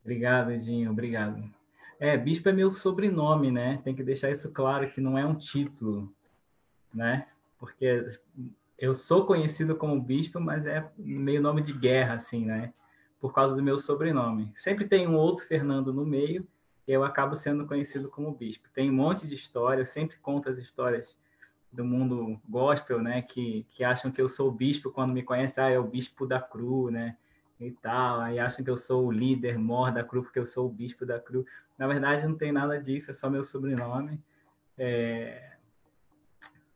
Obrigado, Edinho, obrigado. Bispo é meu sobrenome, né? Tem que deixar isso claro, que não é um título, né? Porque eu sou conhecido como bispo, mas é meio nome de guerra, assim, né? Por causa do meu sobrenome. Sempre tem um outro Fernando no meio, e eu acabo sendo conhecido como bispo. Tem um monte de história, eu sempre conto as histórias do mundo gospel, né? Que acham que eu sou o bispo quando me conhecem, é o bispo da Cru, né? E tal, aí acham que eu sou o líder mor da Cru, porque eu sou o bispo da Cru. Na verdade, não tem nada disso, é só meu sobrenome.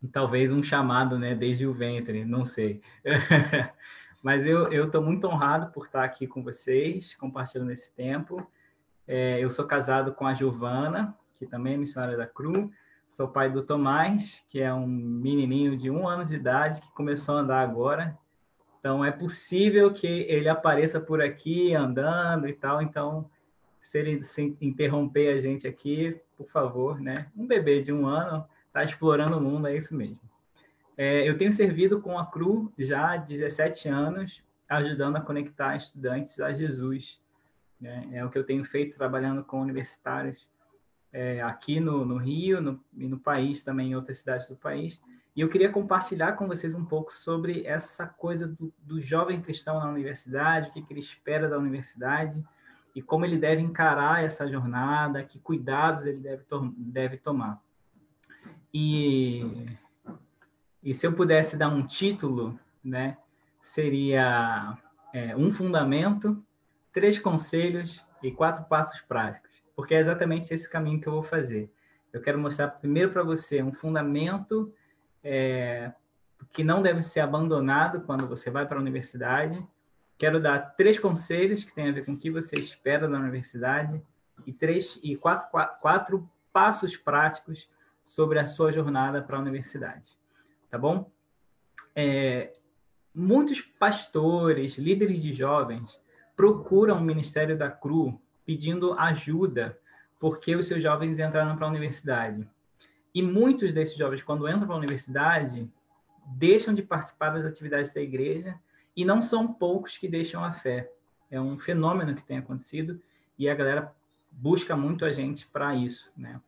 E talvez um chamado, né, desde o ventre, não sei. Mas eu estou muito honrado por estar aqui com vocês, compartilhando esse tempo. Eu sou casado com a Giovana, que também é missionária da CRU. Sou pai do Tomás, que é um menininho de 1 ano de idade, que começou a andar agora. Então, é possível que ele apareça por aqui andando e tal. Então, se ele se interromper a gente aqui, por favor, né? Um bebê de 1 ano está explorando o mundo, é isso mesmo. Eu tenho servido com a CRU já há 17 anos, ajudando a conectar estudantes a Jesus, né? É o que eu tenho feito trabalhando com universitários aqui no Rio e no país, também em outras cidades do país. E eu queria compartilhar com vocês um pouco sobre essa coisa do jovem cristão na universidade, o que ele espera da universidade e como ele deve encarar essa jornada, que cuidados ele deve tomar. E e se eu pudesse dar um título, né, seria um fundamento, 3 conselhos e 4 passos práticos, porque é exatamente esse caminho que eu vou fazer. Eu quero mostrar primeiro para você um fundamento que não deve ser abandonado quando você vai para a universidade. Quero dar 3 conselhos que têm a ver com o que você espera da universidade e quatro passos práticos sobre a sua jornada para a universidade. Tá bom? Muitos pastores, líderes de jovens, procuram o Ministério da CRU pedindo ajuda porque os seus jovens entraram para a universidade. E muitos desses jovens, quando entram para a universidade, deixam de participar das atividades da igreja e não são poucos que deixam a fé. É um fenômeno que tem acontecido e a galera busca muito a gente para isso, né?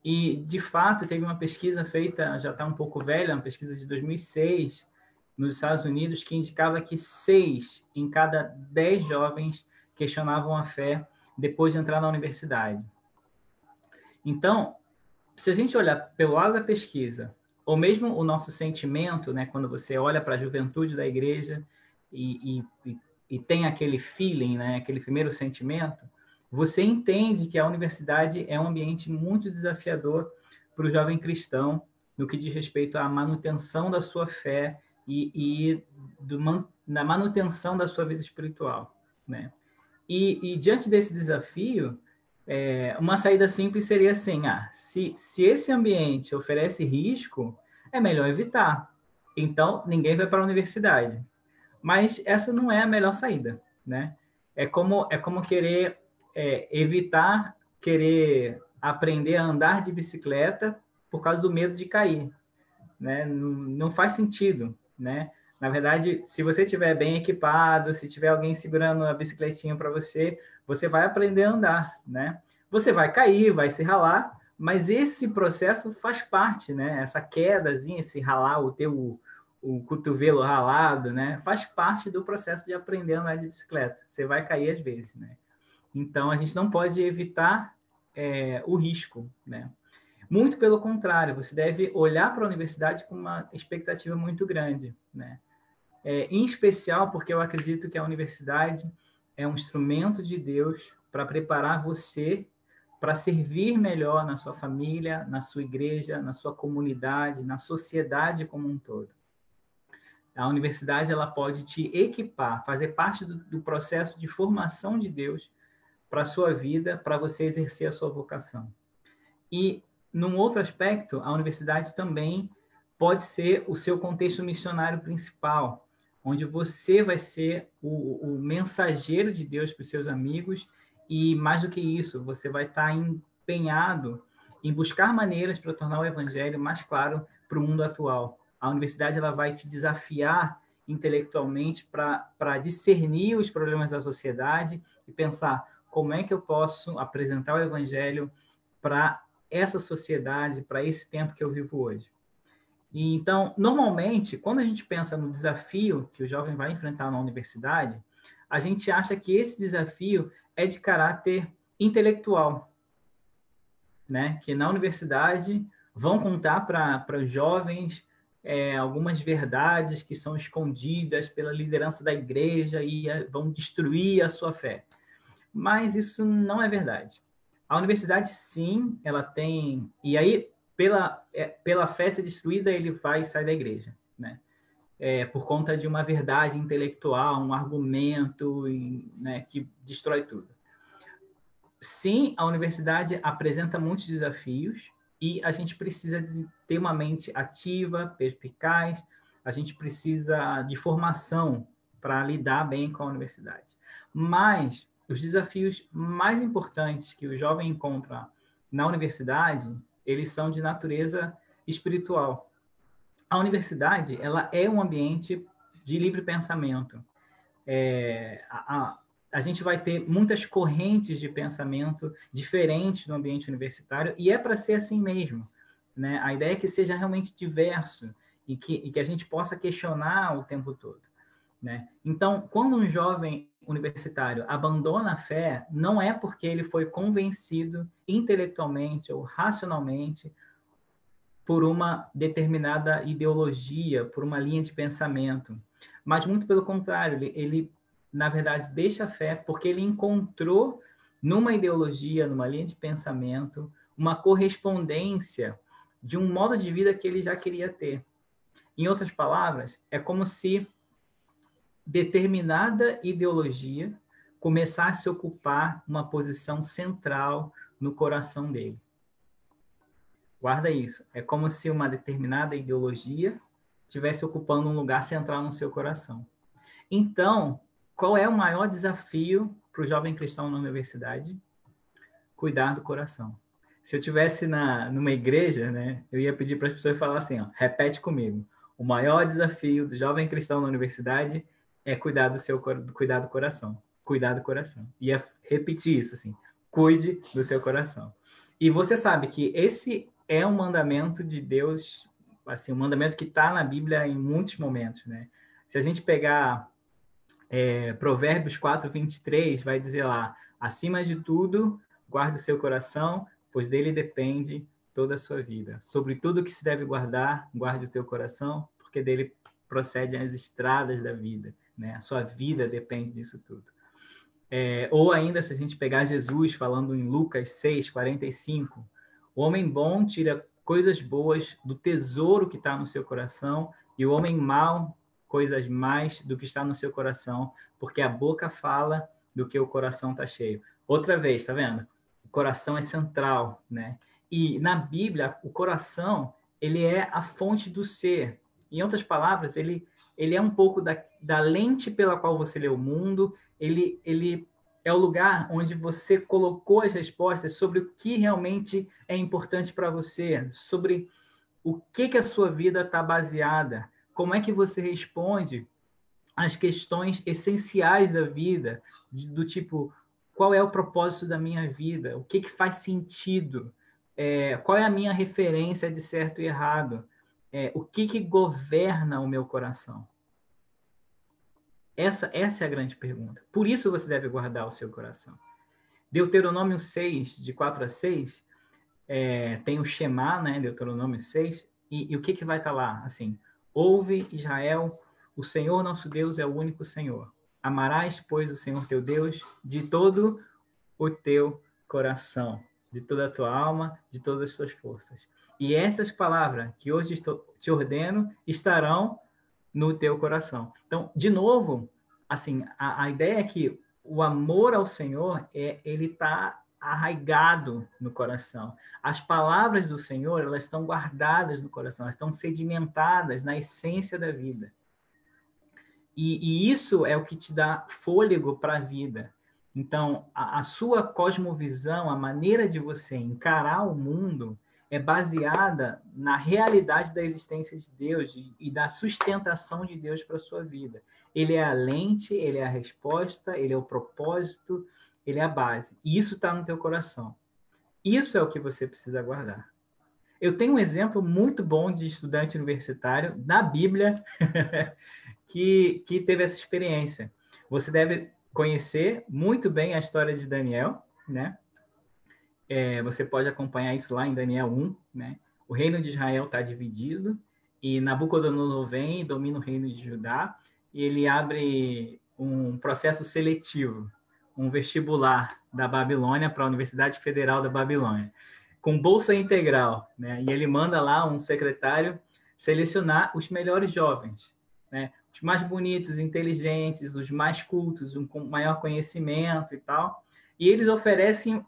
E, de fato, teve uma pesquisa feita, já está um pouco velha, uma pesquisa de 2006, nos Estados Unidos, que indicava que 6 em cada 10 jovens questionavam a fé depois de entrar na universidade. Então, se a gente olhar pelo lado da pesquisa, ou mesmo o nosso sentimento, né, quando você olha para a juventude da igreja e tem aquele feeling, né, aquele primeiro sentimento, você entende que a universidade é um ambiente muito desafiador para o jovem cristão no que diz respeito à manutenção da sua fé na manutenção da sua vida espiritual, né? E diante desse desafio, uma saída simples seria assim: se esse ambiente oferece risco, é melhor evitar. Então, ninguém vai para a universidade. Mas essa não é a melhor saída, né? É como querer evitar, querer aprender a andar de bicicleta por causa do medo de cair, né? Não faz sentido, né? Na verdade, se você estiver bem equipado, se tiver alguém segurando a bicicletinha para você, você vai aprender a andar, né? Você vai cair, vai se ralar, mas esse processo faz parte, né? Essa quedazinha, esse ralar, o cotovelo ralado, né? Faz parte do processo de aprender a andar de bicicleta. Você vai cair às vezes, né? Então, a gente não pode evitar o risco, né? Muito pelo contrário, você deve olhar para a universidade com uma expectativa muito grande, né? Em especial porque eu acredito que a universidade é um instrumento de Deus para preparar você para servir melhor na sua família, na sua igreja, na sua comunidade, na sociedade como um todo. A universidade ela pode te equipar, fazer parte do processo de formação de Deus para a sua vida, para você exercer a sua vocação. E, num outro aspecto, a universidade também pode ser o seu contexto missionário principal, onde você vai ser o mensageiro de Deus para os seus amigos e, mais do que isso, você vai estar empenhado em buscar maneiras para tornar o evangelho mais claro para o mundo atual. A universidade ela vai te desafiar intelectualmente para discernir os problemas da sociedade e pensar como é que eu posso apresentar o evangelho para essa sociedade, para esse tempo que eu vivo hoje. E, então, normalmente, quando a gente pensa no desafio que o jovem vai enfrentar na universidade, a gente acha que esse desafio é de caráter intelectual, né? Que na universidade vão contar para os jovens algumas verdades que são escondidas pela liderança da igreja e vão destruir a sua fé. Mas isso não é verdade. A universidade, sim, ela tem... E aí, pela fé ser destruída, ele vai sair da igreja, né? Por conta de uma verdade intelectual, um argumento, né, que destrói tudo. Sim, a universidade apresenta muitos desafios e a gente precisa ter uma mente ativa, perspicaz, a gente precisa de formação para lidar bem com a universidade. Mas os desafios mais importantes que o jovem encontra na universidade, eles são de natureza espiritual. A universidade, ela é um ambiente de livre pensamento. A gente vai ter muitas correntes de pensamento diferentes no ambiente universitário, e é para ser assim mesmo, né? A ideia é que seja realmente diverso e que a gente possa questionar o tempo todo, né? Então, quando um jovem universitário abandona a fé, não é porque ele foi convencido intelectualmente ou racionalmente por uma determinada ideologia, por uma linha de pensamento, mas muito pelo contrário, ele na verdade deixa a fé porque ele encontrou numa ideologia, numa linha de pensamento, uma correspondência de um modo de vida que ele já queria ter. Em outras palavras, é como se determinada ideologia começasse a ocupar uma posição central no coração dele. Guarda isso. É como se uma determinada ideologia estivesse ocupando um lugar central no seu coração. Então, qual é o maior desafio para o jovem cristão na universidade? Cuidar do coração. Se eu tivesse numa igreja, né, eu ia pedir para as pessoas falar assim, ó, repete comigo. O maior desafio do jovem cristão na universidade é cuidar do coração. Cuidar do coração. Ia repetir isso assim. Cuide do seu coração. E você sabe que esse é um mandamento de Deus, assim, um mandamento que está na Bíblia em muitos momentos, né? Se a gente pegar Provérbios 4:23, vai dizer lá, acima de tudo, guarde o seu coração, pois dele depende toda a sua vida. Sobre tudo que se deve guardar, guarde o seu coração, porque dele procedem as estradas da vida, né? A sua vida depende disso tudo. Ou ainda, se a gente pegar Jesus falando em Lucas 6:45, o homem bom tira coisas boas do tesouro que está no seu coração, e o homem mau, coisas mais do que está no seu coração, porque a boca fala do que o coração está cheio. Outra vez, tá vendo? O coração é central, né? E na Bíblia, o coração, ele é a fonte do ser. Em outras palavras, ele é um pouco da lente pela qual você lê o mundo, ele é o lugar onde você colocou as respostas sobre o que realmente é importante para você, sobre o que a sua vida está baseada, como é que você responde às questões essenciais da vida, do tipo, qual é o propósito da minha vida, o que faz sentido, qual é a minha referência de certo e errado, o que governa o meu coração. Essa é a grande pergunta. Por isso você deve guardar o seu coração. Deuteronômio 6, de 4-6, tem o Shema, né? Deuteronômio 6, e o que vai estar lá? Assim, ouve, Israel, o Senhor nosso Deus é o único Senhor. Amarás, pois, o Senhor teu Deus de todo o teu coração, de toda a tua alma, de todas as tuas forças. E essas palavras que hoje te ordeno estarão no teu coração. Então, de novo, assim, a ideia é que o amor ao Senhor, ele está arraigado no coração. As palavras do Senhor, elas estão guardadas no coração, elas estão sedimentadas na essência da vida. E isso é o que te dá fôlego para a vida. Então, a sua cosmovisão, a maneira de você encarar o mundo, é baseada na realidade da existência de Deus e da sustentação de Deus para a sua vida. Ele é a lente, ele é a resposta, ele é o propósito, ele é a base. E isso está no teu coração. Isso é o que você precisa guardar. Eu tenho um exemplo muito bom de estudante universitário da Bíblia que teve essa experiência. Você deve conhecer muito bem a história de Daniel, né? Você pode acompanhar isso lá em Daniel 1, né? O reino de Israel está dividido e Nabucodonosor vem e domina o reino de Judá e ele abre um processo seletivo, um vestibular da Babilônia para a Universidade Federal da Babilônia, com bolsa integral, né? E ele manda lá um secretário selecionar os melhores jovens, né? Os mais bonitos, inteligentes, os mais cultos, com maior conhecimento e tal. E eles oferecem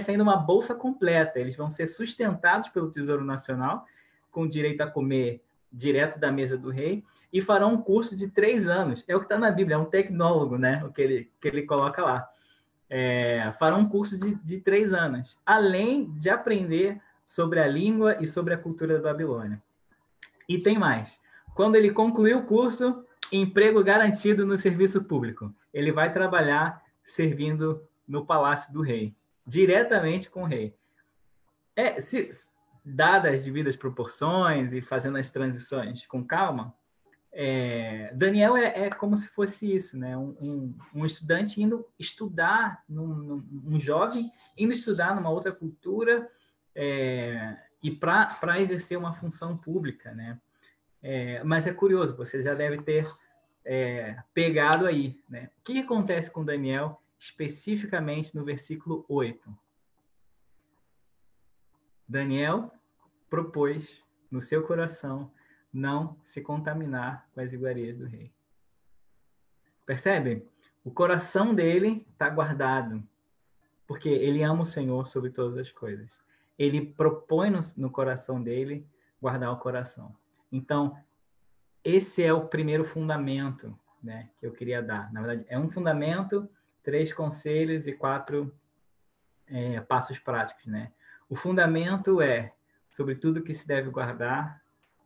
ainda uma bolsa completa. Eles vão ser sustentados pelo Tesouro Nacional, com direito a comer direto da mesa do rei, e farão um curso de 3 anos. É o que está na Bíblia, é um tecnólogo, né? O que ele coloca lá. Farão um curso de 3 anos, além de aprender sobre a língua e sobre a cultura da Babilônia. E tem mais. Quando ele concluir o curso, emprego garantido no serviço público. Ele vai trabalhar servindo no palácio do rei, diretamente com o rei. Dadas as devidas proporções e fazendo as transições com calma, Daniel é como se fosse isso, né? Um estudante indo estudar, um jovem indo estudar numa outra cultura e para exercer uma função pública, né? Mas é curioso, você já deve ter pegado aí, né? O que acontece com Daniel especificamente no versículo 8? Daniel propôs no seu coração não se contaminar com as iguarias do rei. Percebe? O coração dele está guardado, porque ele ama o Senhor sobre todas as coisas. Ele propõe no coração dele guardar o coração. Então, esse é o primeiro fundamento, né, que eu queria dar. Na verdade, é um fundamento, 3 conselhos e 4 passos práticos, né? O fundamento é, sobre tudo que se deve guardar,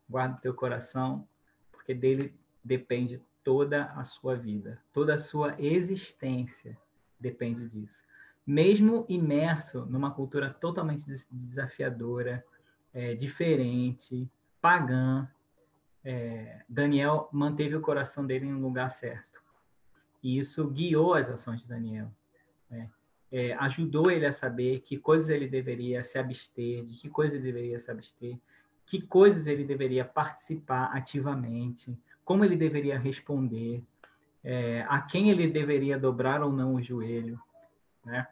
guarda o teu coração, porque dele depende toda a sua vida, toda a sua existência depende disso. Mesmo imerso numa cultura totalmente desafiadora, diferente, pagã, Daniel manteve o coração dele em um lugar certo. E isso guiou as ações de Daniel, né? Ajudou ele a saber que coisas ele deveria se abster, de que coisas ele deveria se abster, que coisas ele deveria participar ativamente, como ele deveria responder, a quem ele deveria dobrar ou não o joelho, né?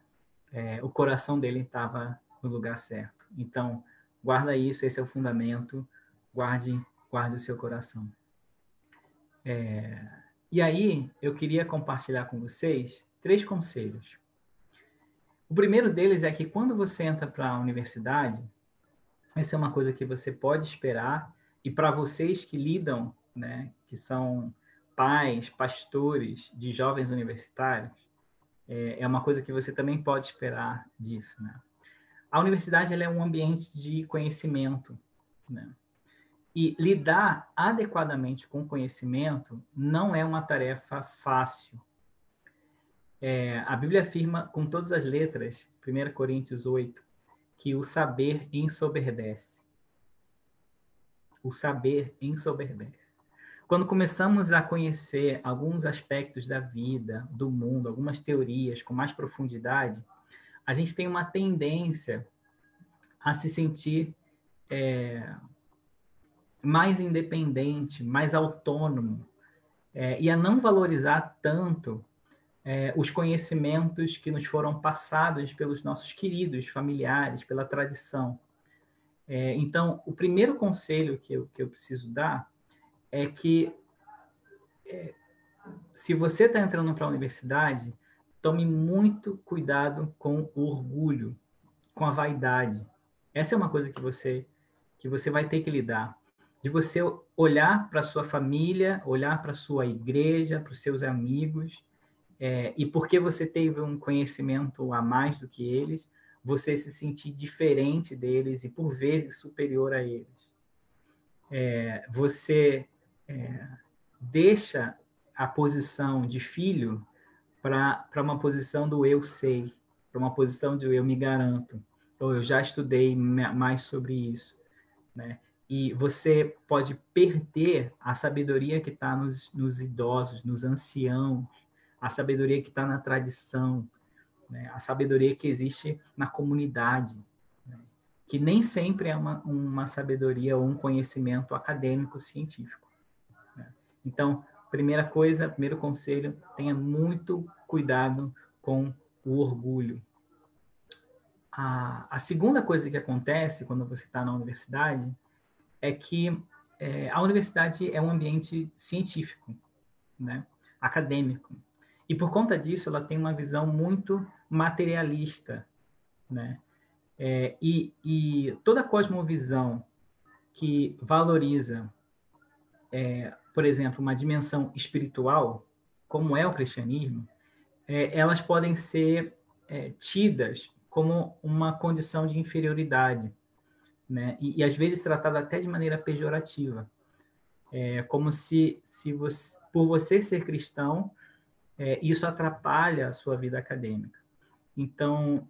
O coração dele estava no lugar certo. Então, guarda isso, esse é o fundamento, guarde o seu coração. E aí, eu queria compartilhar com vocês 3 conselhos. O primeiro deles é que quando você entra para a universidade, essa é uma coisa que você pode esperar, e para vocês que lidam, né, que são pais, pastores de jovens universitários, é uma coisa que você também pode esperar disso, né? A universidade ela é um ambiente de conhecimento, né? E lidar adequadamente com conhecimento não é uma tarefa fácil. A Bíblia afirma com todas as letras, 1 Coríntios 8, que o saber ensoberbece. O saber ensoberbece. Quando começamos a conhecer alguns aspectos da vida, do mundo, algumas teorias com mais profundidade, a gente tem uma tendência a se sentir mais independente, mais autônomo, e a não valorizar tanto os conhecimentos que nos foram passados pelos nossos queridos, familiares, pela tradição. Então, o primeiro conselho que eu preciso dar é que, se você está entrando para a universidade, tome muito cuidado com o orgulho, com a vaidade. Essa é uma coisa que você vai ter que lidar. De você olhar para a sua família, olhar para a sua igreja, para os seus amigos, e porque você teve um conhecimento a mais do que eles, você se sentir diferente deles e, por vezes, superior a eles. Você deixa a posição de filho para uma posição do eu sei, para uma posição do eu me garanto, ou eu já estudei mais sobre isso, né? E você pode perder a sabedoria que está nos idosos, nos anciãos, a sabedoria que está na tradição, né? A sabedoria que existe na comunidade, né? Que nem sempre é uma sabedoria ou um conhecimento acadêmico científico, né? Então, primeira coisa, primeiro conselho, tenha muito cuidado com o orgulho. A segunda coisa que acontece quando você está na universidade é que a universidade é um ambiente científico, né? Acadêmico. E por conta disso, ela tem uma visão muito materialista, né? E toda cosmovisão que valoriza, por exemplo, uma dimensão espiritual, como é o cristianismo, elas podem ser tidas como uma condição de inferioridade, né? E às vezes tratada até de maneira pejorativa. É como se você, por você ser cristão, isso atrapalha a sua vida acadêmica. Então,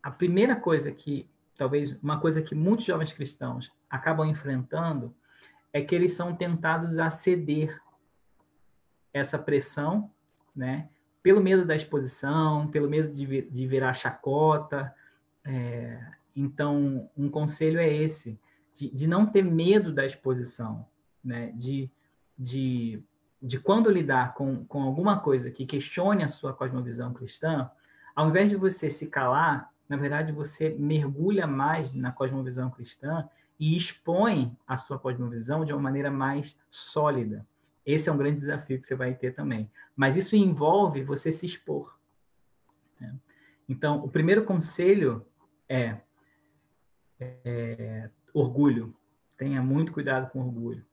a primeira coisa que, talvez, uma coisa que muitos jovens cristãos acabam enfrentando é que eles são tentados a ceder essa pressão, né? Pelo medo da exposição, pelo medo de virar chacota. Então, um conselho é esse, de não ter medo da exposição, né? De quando lidar com alguma coisa que questione a sua cosmovisão cristã, ao invés de você se calar, na verdade, você mergulha mais na cosmovisão cristã e expõe a sua cosmovisão de uma maneira mais sólida. Esse é um grande desafio que você vai ter também. Mas isso envolve você se expor, né? Então, o primeiro conselho é orgulho. Tenha muito cuidado com orgulho.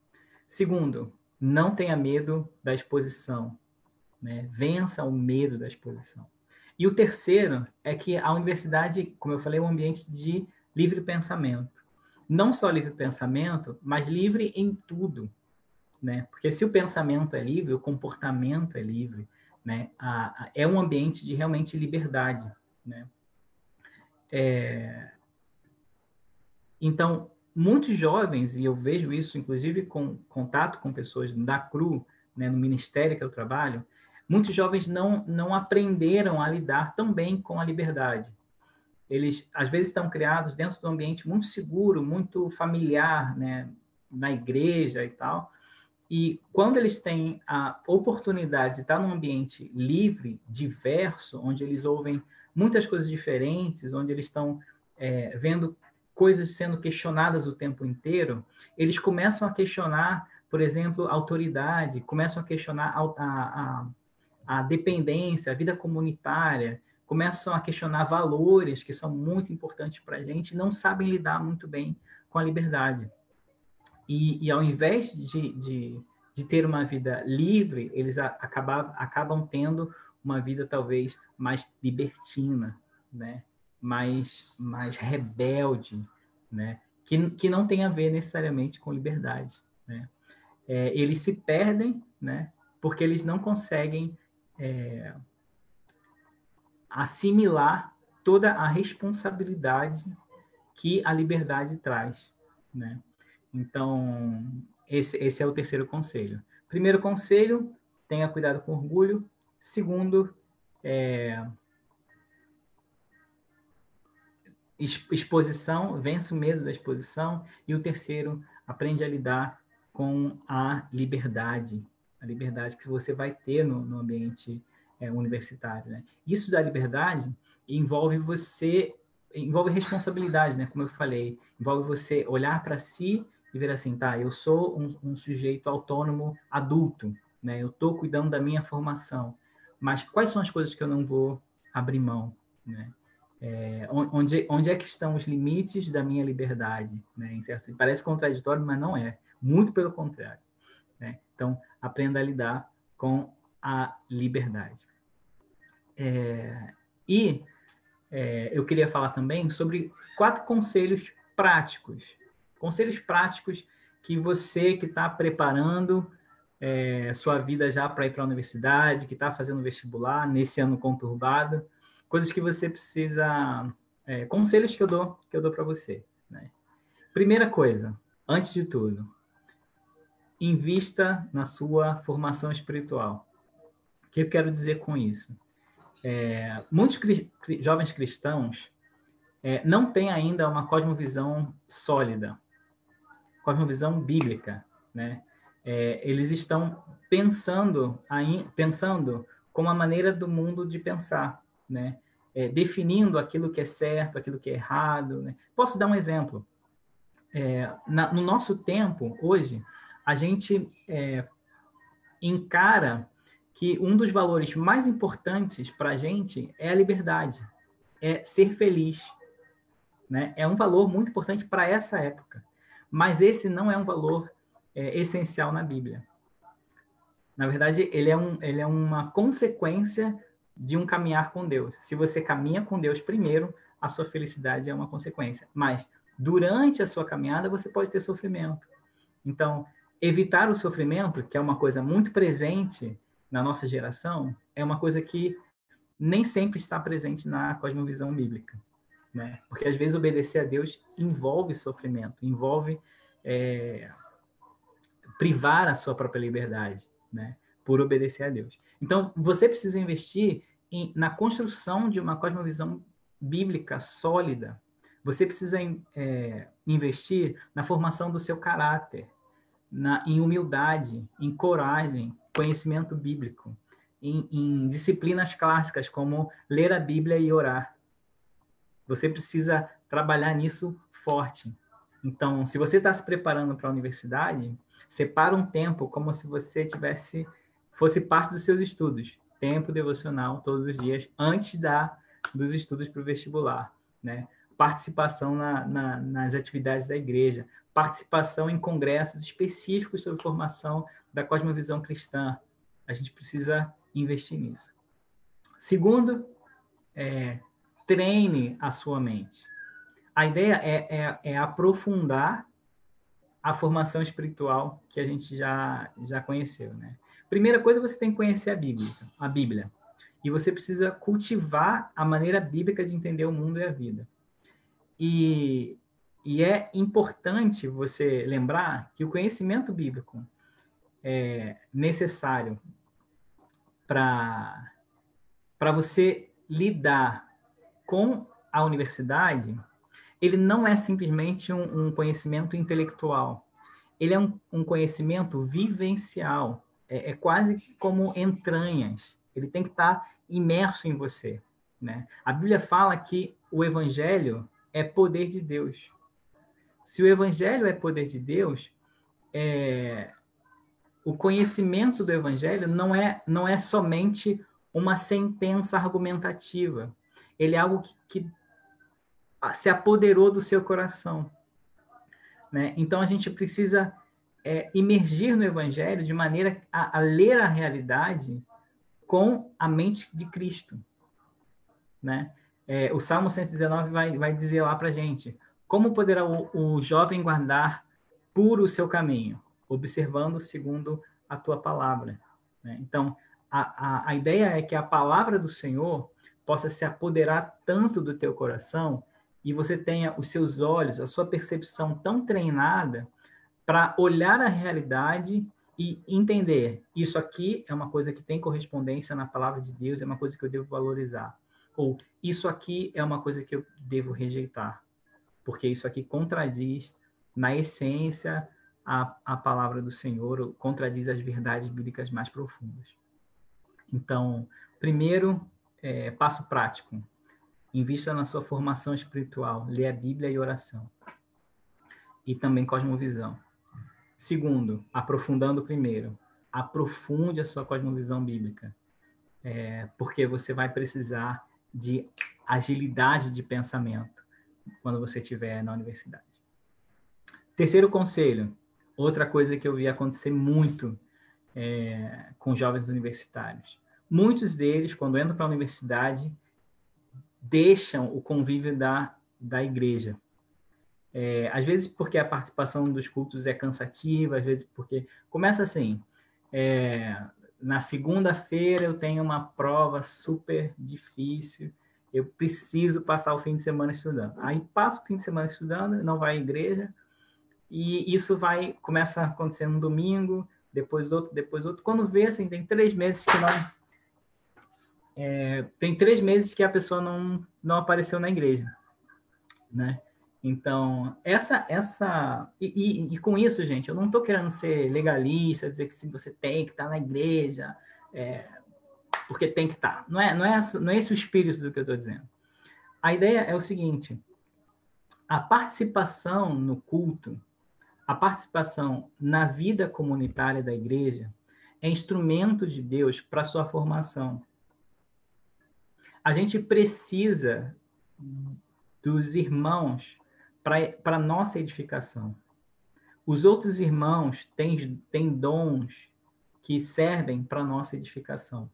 Segundo, não tenha medo da exposição, né? Vença o medo da exposição. E o terceiro é que a universidade, como eu falei, é um ambiente de livre pensamento. Não só livre pensamento, mas livre em tudo, né? Porque se o pensamento é livre, o comportamento é livre, né? É um ambiente de realmente liberdade, né? Então, muitos jovens, e eu vejo isso inclusive com contato com pessoas da CRU, né, no ministério que eu trabalho, muitos jovens não aprenderam a lidar tão bem com a liberdade. Eles, às vezes, estão criados dentro de um ambiente muito seguro, muito familiar, né, na igreja e tal, e quando eles têm a oportunidade de estar num ambiente livre, diverso, onde eles ouvem muitas coisas diferentes, onde eles estão vendo coisas sendo questionadas o tempo inteiro, eles começam a questionar, por exemplo, a autoridade, começam a questionar a dependência, a vida comunitária, começam a questionar valores que são muito importantes para a gente, não sabem lidar muito bem com a liberdade. E ao invés de ter uma vida livre, eles acabam tendo uma vida talvez mais libertina, né? mais rebelde, né? Que não tem a ver necessariamente com liberdade, né? Eles se perdem, né? Porque eles não conseguem assimilar toda a responsabilidade que a liberdade traz, né? Então, esse é o terceiro conselho. Primeiro conselho, tenha cuidado com orgulho. Segundo, exposição, vence o medo da exposição. E o terceiro, aprende a lidar com a liberdade que você vai ter no ambiente universitário, né? Isso da liberdade envolve responsabilidade, né? Como eu falei, envolve você olhar para si e ver assim, tá, eu sou um sujeito autônomo adulto, né? Eu estou cuidando da minha formação, mas quais são as coisas que eu não vou abrir mão, né? Onde é que estão os limites da minha liberdade, né? Parece contraditório, mas não é. Muito pelo contrário, né? Então, aprenda a lidar com a liberdade. Eu queria falar também sobre 4 conselhos práticos. Conselhos práticos que você que está preparando sua vida já para ir para a universidade, que está fazendo vestibular, nesse ano conturbado, coisas que você precisa, conselhos que eu dou para você, né? Primeira coisa, antes de tudo, invista na sua formação espiritual. O que eu quero dizer com isso? Muitos jovens cristãos não têm ainda uma cosmovisão sólida, cosmovisão bíblica, né? Eles estão pensando como a maneira do mundo de pensar, né? Definindo aquilo que é certo, aquilo que é errado, né? Posso dar um exemplo? No nosso tempo, hoje, a gente encara que um dos valores mais importantes para a gente é a liberdade, é ser feliz, né? É um valor muito importante para essa época, mas esse não é um valor essencial na Bíblia. Na verdade, ele é uma consequência de um caminhar com Deus. Se você caminha com Deus primeiro, a sua felicidade é uma consequência. Mas durante a sua caminhada, você pode ter sofrimento. Então, evitar o sofrimento, que é uma coisa muito presente na nossa geração, é uma coisa que nem sempre está presente na cosmovisão bíblica, né? Porque às vezes obedecer a Deus envolve sofrimento, envolve privar a sua própria liberdade, né? Por obedecer a Deus. Então, você precisa investir na construção de uma cosmovisão bíblica sólida. Você precisa investir na formação do seu caráter, em humildade, em coragem, conhecimento bíblico, em disciplinas clássicas como ler a Bíblia e orar. Você precisa trabalhar nisso forte. Então, se você está se preparando para a universidade, separa um tempo como se você fosse parte dos seus estudos. Tempo devocional todos os dias, antes dos estudos para o vestibular, né? Participação nas atividades da igreja, participação em congressos específicos sobre formação da cosmovisão cristã. A gente precisa investir nisso. Segundo, treine a sua mente. A ideia é aprofundar a formação espiritual que a gente já conheceu, né? Primeira coisa, você tem que conhecer a Bíblia. E você precisa cultivar a maneira bíblica de entender o mundo e a vida. E é importante você lembrar que o conhecimento bíblico é necessário para você lidar com a universidade. Ele não é simplesmente um conhecimento intelectual. Ele é um conhecimento vivencial. É quase como entranhas. Ele tem que estar imerso em você, né? A Bíblia fala que o Evangelho é poder de Deus. Se o Evangelho é poder de Deus, o conhecimento do Evangelho não é somente uma sentença argumentativa. Ele é algo que se apoderou do seu coração, né? Então, a gente precisa imergir no Evangelho de maneira a ler a realidade com a mente de Cristo, né? O Salmo 119 vai dizer lá para a gente: como poderá o jovem guardar puro o seu caminho? Observando segundo a tua palavra, né? Então, a ideia é que a palavra do Senhor possa se apoderar tanto do teu coração e você tenha os seus olhos, a sua percepção tão treinada para olhar a realidade e entender: isso aqui é uma coisa que tem correspondência na palavra de Deus, é uma coisa que eu devo valorizar. Ou isso aqui é uma coisa que eu devo rejeitar, porque isso aqui contradiz, na essência, a palavra do Senhor, ou contradiz as verdades bíblicas mais profundas. Então, primeiro, passo prático: invista na sua formação espiritual, lê a Bíblia e oração. E também cosmovisão. Segundo, aprofundando primeiro, aprofunde a sua cosmovisão bíblica, porque você vai precisar de agilidade de pensamento quando você estiver na universidade. Terceiro conselho, outra coisa que eu vi acontecer muito com jovens universitários. Muitos deles, quando entram para a universidade, deixam o convívio da igreja. Às vezes porque a participação dos cultos é cansativa, às vezes porque... Começa assim: Na segunda-feira eu tenho uma prova super difícil, eu preciso passar o fim de semana estudando. Aí passo o fim de semana estudando, não vai à igreja, e isso começa a acontecer no domingo, depois outro, depois outro. Quando vê, assim, tem 3 meses que não... tem 3 meses que a pessoa não apareceu na igreja, né? Então, e com isso, gente, eu não estou querendo ser legalista, dizer que se você tem que estar na igreja, porque tem que estar. Não é esse o espírito do que eu estou dizendo. A ideia é o seguinte: a participação no culto, a participação na vida comunitária da igreja é instrumento de Deus para a sua formação. A gente precisa dos irmãos para a nossa edificação. Os outros irmãos têm dons que servem para a nossa edificação.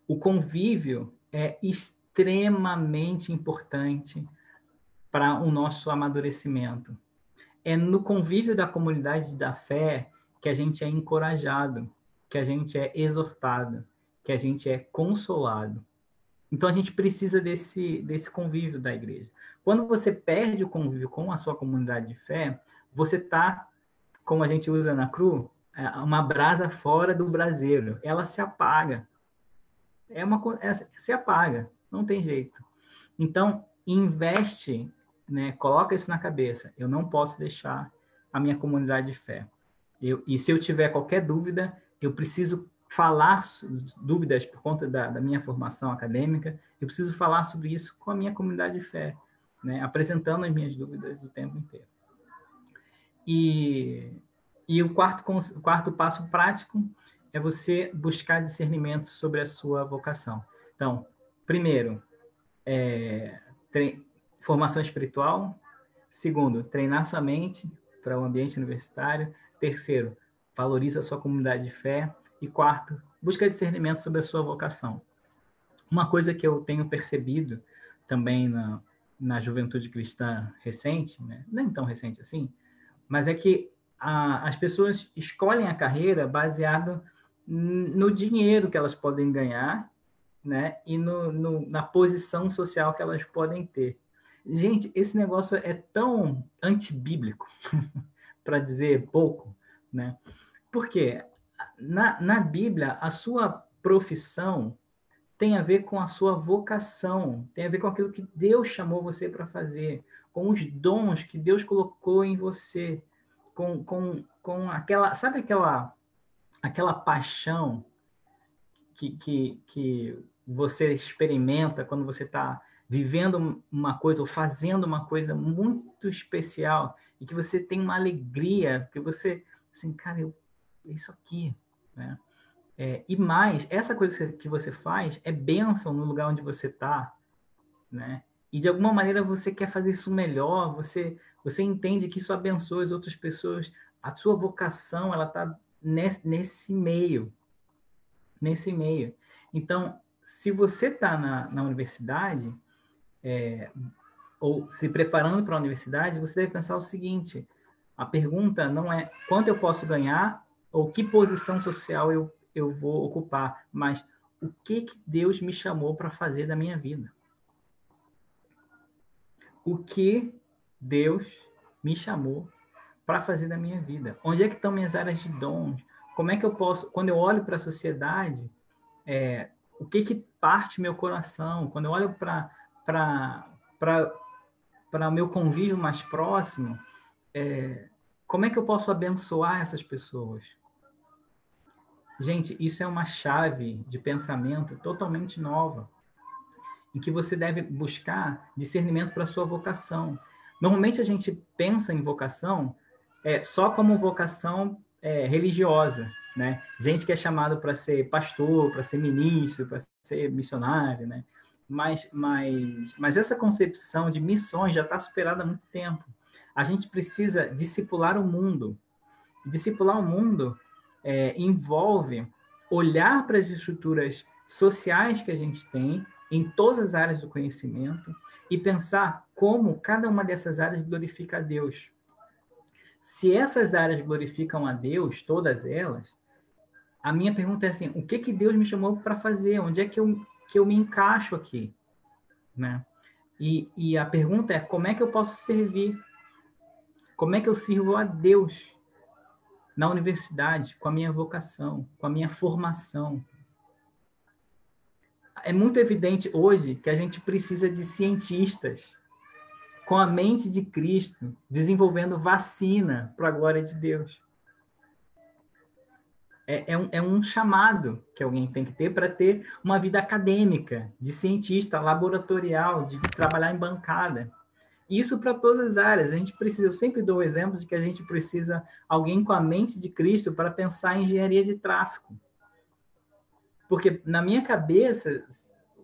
O convívio é extremamente importante para o nosso amadurecimento. É no convívio da comunidade da fé que a gente é encorajado, que a gente é exortado, que a gente é consolado. Então, a gente precisa desse convívio da igreja. Quando você perde o convívio com a sua comunidade de fé, você está, como a gente usa na CRU, uma brasa fora do braseiro. Ela se apaga. Se apaga, não tem jeito. Então, investe, né? Coloca isso na cabeça. Eu não posso deixar a minha comunidade de fé. E se eu tiver qualquer dúvida, eu preciso falar dúvidas por conta da minha formação acadêmica, eu preciso falar sobre isso com a minha comunidade de fé, né? Apresentando as minhas dúvidas o tempo inteiro. E o quarto passo prático é você buscar discernimento sobre a sua vocação. Então, primeiro, formação espiritual. Segundo, treinar sua mente para o ambiente universitário. Terceiro, valoriza a sua comunidade de fé. E quarto, busca discernimento sobre a sua vocação. Uma coisa que eu tenho percebido também na juventude cristã recente, né? Não tão recente assim, mas é que as pessoas escolhem a carreira baseado no dinheiro que elas podem ganhar, né? E na posição social que elas podem ter. Gente, esse negócio é tão antibíblico, para dizer pouco, né? Por quê? Na Bíblia, a sua profissão tem a ver com a sua vocação, tem a ver com aquilo que Deus chamou você para fazer, com os dons que Deus colocou em você, com aquela, sabe aquela paixão que você experimenta quando você está vivendo uma coisa ou fazendo uma coisa muito especial e que você tem uma alegria, que você, assim, cara, isso aqui, né? E mais, essa coisa que você faz é bênção no lugar onde você está, né? E de alguma maneira você quer fazer isso melhor, você entende que isso abençoa as outras pessoas, a sua vocação, ela está nesse meio. Então, se você está na universidade, ou se preparando para a universidade, você deve pensar o seguinte: a pergunta não é quanto eu posso ganhar ou que posição social eu vou ocupar, mas o que Deus me chamou para fazer da minha vida. O que Deus me chamou para fazer da minha vida. Onde é que estão minhas áreas de dons? Como é que eu posso, quando eu olho para a sociedade, o que parte meu coração? Quando eu olho para o meu convívio mais próximo, como é que eu posso abençoar essas pessoas? Gente, isso é uma chave de pensamento totalmente nova, em que você deve buscar discernimento para a sua vocação. Normalmente a gente pensa em vocação só como vocação religiosa, né? Gente que é chamado para ser pastor, para ser ministro, para ser missionário, né? Mas essa concepção de missões já está superada há muito tempo. A gente precisa discipular o mundo. Discipular o mundo envolve olhar para as estruturas sociais que a gente tem em todas as áreas do conhecimento e pensar como cada uma dessas áreas glorifica a Deus. Se essas áreas glorificam a Deus, todas elas, a minha pergunta é assim, o que que Deus me chamou para fazer? Onde é que eu me encaixo aqui? Né? E a pergunta é, como é que eu posso servir? Como é que eu sirvo a Deus na universidade, com a minha vocação, com a minha formação? É muito evidente hoje que a gente precisa de cientistas com a mente de Cristo, desenvolvendo vacina para a glória de Deus. É um chamado que alguém tem que ter para ter uma vida acadêmica, de cientista, laboratorial, de trabalhar em bancada. Isso para todas as áreas. A gente precisa, eu sempre dou o exemplo de que a gente precisa alguém com a mente de Cristo para pensar em engenharia de tráfego. Porque, na minha cabeça,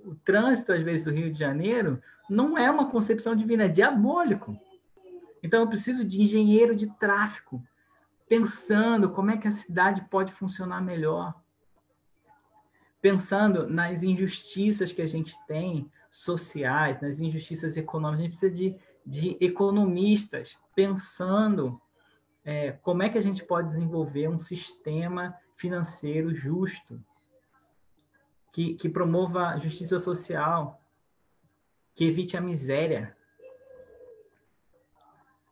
o trânsito, às vezes, do Rio de Janeiro não é uma concepção divina, é diabólico. Então, eu preciso de engenheiro de tráfego, pensando como é que a cidade pode funcionar melhor. Pensando nas injustiças que a gente tem, sociais, nas injustiças econômicas. A gente precisa de economistas pensando como é que a gente pode desenvolver um sistema financeiro justo, que promova a justiça social, que evite a miséria.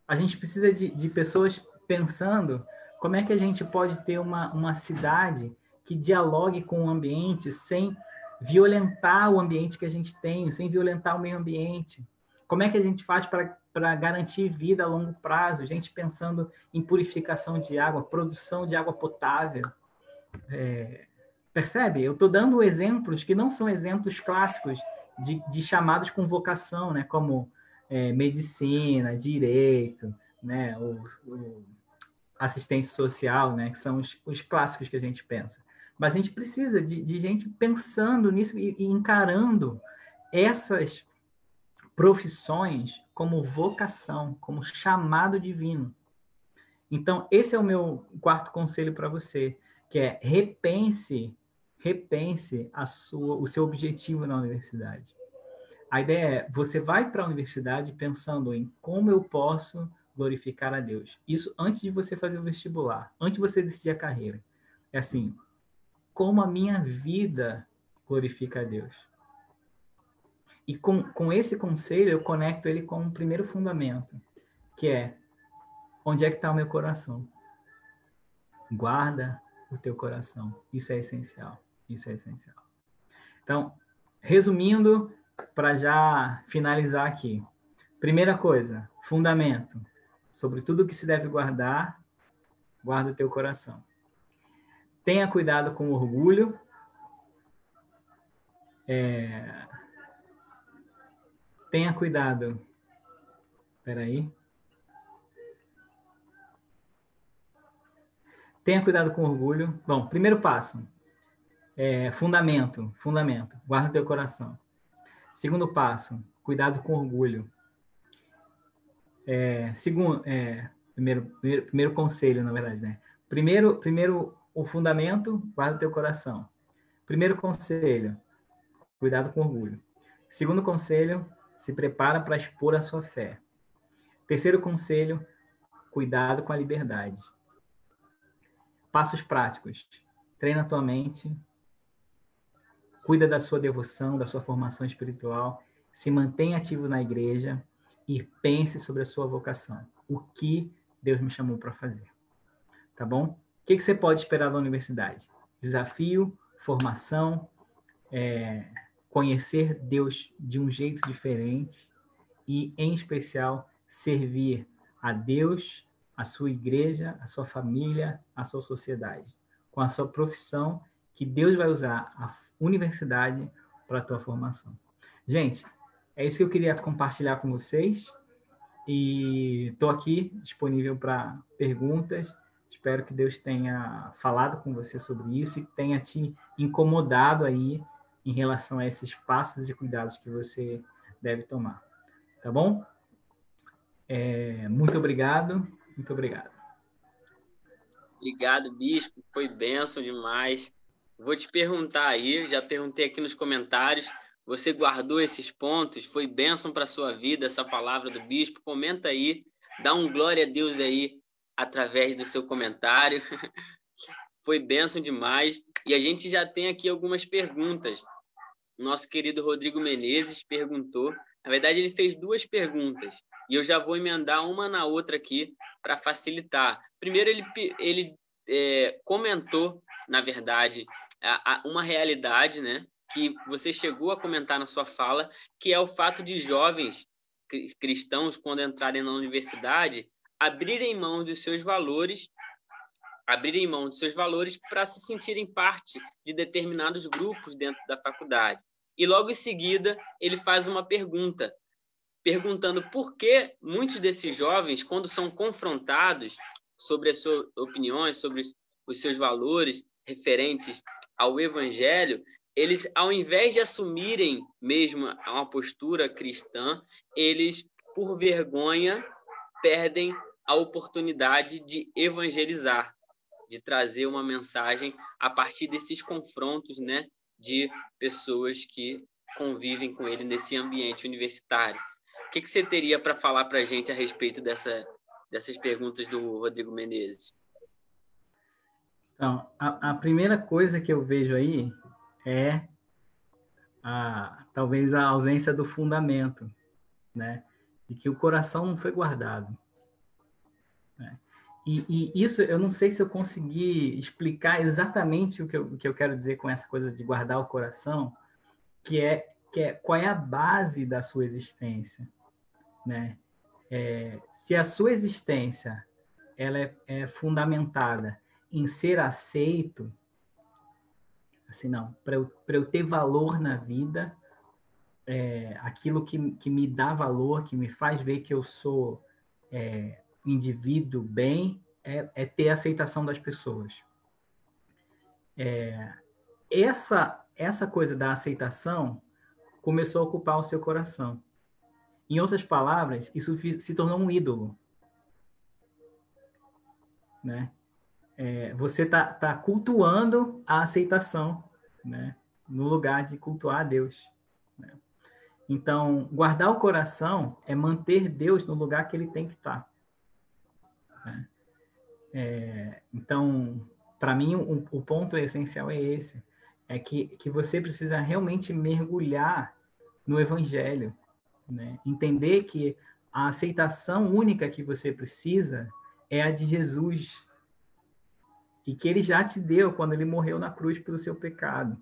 A gente precisa de pessoas pensando como é que a gente pode ter uma cidade que dialogue com o ambiente sem violentar o ambiente que a gente tem, sem violentar o meio ambiente. Como é que a gente faz para garantir vida a longo prazo? Gente pensando em purificação de água, produção de água potável. Percebe? Eu estou dando exemplos que não são exemplos clássicos de chamados com vocação, né? Como medicina, direito, né? O assistência social, né? Que são os clássicos que a gente pensa. Mas a gente precisa de gente pensando nisso e encarando essas profissões como vocação, como chamado divino. Então, esse é o meu quarto conselho para você, que é repense o seu objetivo na universidade. A ideia é, você vai para a universidade pensando em como eu posso glorificar a Deus. Isso antes de você fazer o vestibular, antes de você decidir a carreira. É assim, como a minha vida glorifica a Deus. E com esse conselho, eu conecto ele com o primeiro fundamento, que é, onde é que está o meu coração? Guarda o teu coração. Isso é essencial. Isso é essencial. Então, resumindo, para já finalizar aqui. Primeira coisa, fundamento. Sobre tudo que se deve guardar, guarda o teu coração. Tenha cuidado com o orgulho. Tenha cuidado. Espera aí. Tenha cuidado com o orgulho. Bom, primeiro passo. Fundamento. Guarda o teu coração. Segundo passo, cuidado com o orgulho. Primeiro conselho, na verdade, né? Primeiro o fundamento, guarda o teu coração. Primeiro conselho, cuidado com o orgulho. Segundo conselho, se prepara para expor a sua fé. Terceiro conselho, cuidado com a liberdade. Passos práticos. Treina a tua mente, cuida da sua devoção, da sua formação espiritual, se mantém ativo na igreja e pense sobre a sua vocação. O que Deus me chamou para fazer. Tá bom? O que você pode esperar da universidade? Desafio, formação, conhecer Deus de um jeito diferente e, em especial, servir a Deus, a sua igreja, a sua família, a sua sociedade, com a sua profissão, que Deus vai usar a universidade para a tua formação. Gente, é isso que eu queria compartilhar com vocês e estou aqui disponível para perguntas. Espero que Deus tenha falado com você sobre isso e tenha te incomodado aí em relação a esses passos e cuidados que você deve tomar. Tá bom? Muito obrigado. Muito obrigado. Obrigado, bispo. Foi bênção demais. Vou te perguntar aí, já perguntei aqui nos comentários, você guardou esses pontos? Foi bênção para a sua vida essa palavra do bispo? Comenta aí, dá um glória a Deus aí através do seu comentário. Foi bênção demais. E a gente já tem aqui algumas perguntas. O nosso querido Rodrigo Menezes perguntou. Na verdade, ele fez 2 perguntas. E eu já vou emendar uma na outra aqui para facilitar. Primeiro, ele comentou, na verdade, uma realidade, né, que você chegou a comentar na sua fala, que é o fato de jovens cristãos, quando entrarem na universidade, abrirem mão dos seus valores para se sentirem parte de determinados grupos dentro da faculdade. E logo em seguida, ele faz uma pergunta, perguntando por que muitos desses jovens, quando são confrontados sobre as suas opiniões, sobre os seus valores referentes ao Evangelho, eles, ao invés de assumirem mesmo uma postura cristã, eles, por vergonha, perdem a oportunidade de evangelizar, de trazer uma mensagem a partir desses confrontos, né, de pessoas que convivem com ele nesse ambiente universitário. O que você teria para falar para a gente a respeito dessas perguntas do Rodrigo Menezes? Então, a primeira coisa que eu vejo aí é talvez a ausência do fundamento, né? De que o coração não foi guardado. Né? E isso, eu não sei se eu consegui explicar exatamente o que eu quero dizer com essa coisa de guardar o coração, que é qual é a base da sua existência, né? Se a sua existência ela é fundamentada em ser aceito, assim, não, para eu ter valor na vida, aquilo que me dá valor, que me faz ver que eu sou indivíduo bem, é ter a aceitação das pessoas. Essa coisa da aceitação começou a ocupar o seu coração. Em outras palavras, isso se tornou um ídolo. Né? Você está cultuando a aceitação, né? No lugar de cultuar a Deus. Né? Então, guardar o coração é manter Deus no lugar que ele tem que estar. Né? Então, para mim, o ponto essencial é esse. É que você precisa realmente mergulhar no Evangelho. Né? Entender que a aceitação única que você precisa é a de Jesus. E que ele já te deu quando ele morreu na cruz pelo seu pecado.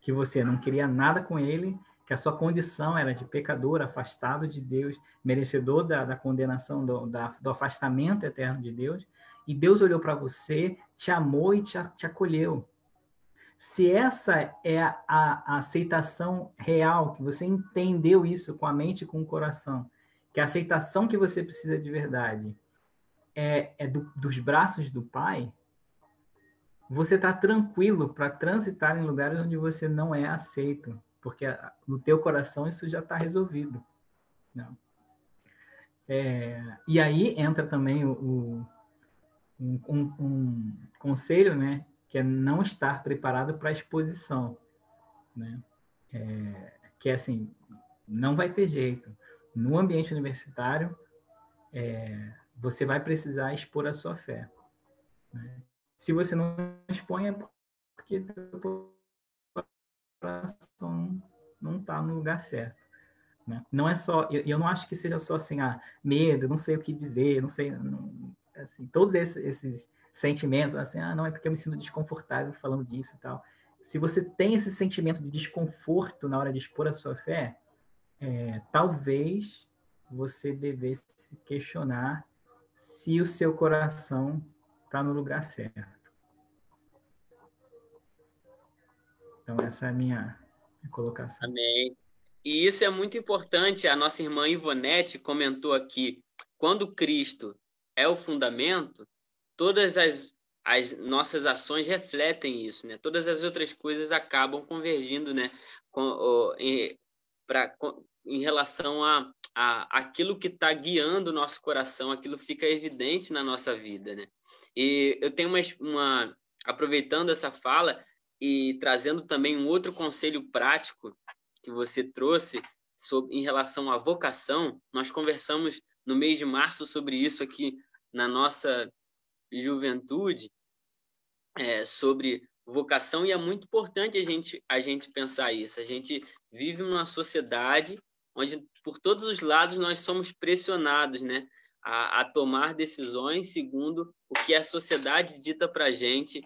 Que você não queria nada com ele, que a sua condição era de pecador, afastado de Deus, merecedor da condenação, do afastamento eterno de Deus. E Deus olhou para você, te amou e te acolheu. Se essa é a aceitação real, que você entendeu isso com a mente e com o coração, que a aceitação que você precisa de verdade dos braços do Pai, você está tranquilo para transitar em lugares onde você não é aceito, porque no teu coração isso já está resolvido. Não. E aí entra também um conselho, né, que é não estar preparado para a exposição, né? Que é assim, não vai ter jeito. No ambiente universitário, você vai precisar expor a sua fé. Né? Se você não expõe, é porque o coração não está no lugar certo. Né? Não é só, eu não acho que seja só assim, medo, não sei o que dizer, não sei, assim, todos esses sentimentos, assim, não, é porque eu me sinto desconfortável falando disso e tal. Se você tem esse sentimento de desconforto na hora de expor a sua fé, talvez você devesse se questionar se o seu coração está no lugar certo. Então, essa é a minha colocação. Amém. E isso é muito importante. A nossa irmã Ivonete comentou aqui, quando Cristo é o fundamento, todas as nossas ações refletem isso, né? Todas as outras coisas acabam convergindo, né? Em relação a aquilo que está guiando o nosso coração, aquilo fica evidente na nossa vida, né? E eu tenho aproveitando essa fala e trazendo também um outro conselho prático que você trouxe em relação à vocação. Nós conversamos no mês de março sobre isso aqui na nossa juventude, sobre vocação, e é muito importante a gente pensar isso. A gente vive numa sociedade onde, por todos os lados, nós somos pressionados, né, a tomar decisões segundo o que a sociedade dita para a gente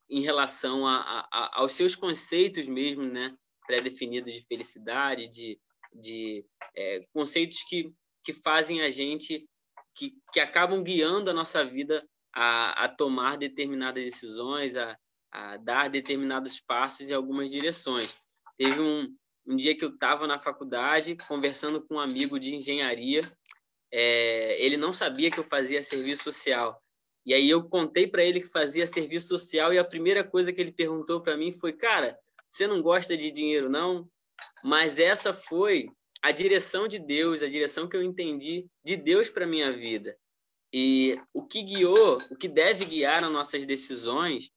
em relação aos seus conceitos mesmo, né, pré-definidos de felicidade, de conceitos que fazem a gente, que acabam guiando a nossa vida a tomar determinadas decisões, a dar determinados passos em algumas direções. Teve um dia que eu estava na faculdade conversando com um amigo de engenharia, ele não sabia que eu fazia serviço social. E aí eu contei para ele que fazia serviço social, e a primeira coisa que ele perguntou para mim foi: cara, você não gosta de dinheiro, não? Mas essa foi a direção de Deus, a direção que eu entendi de Deus para minha vida. E o que deve guiar as nossas decisões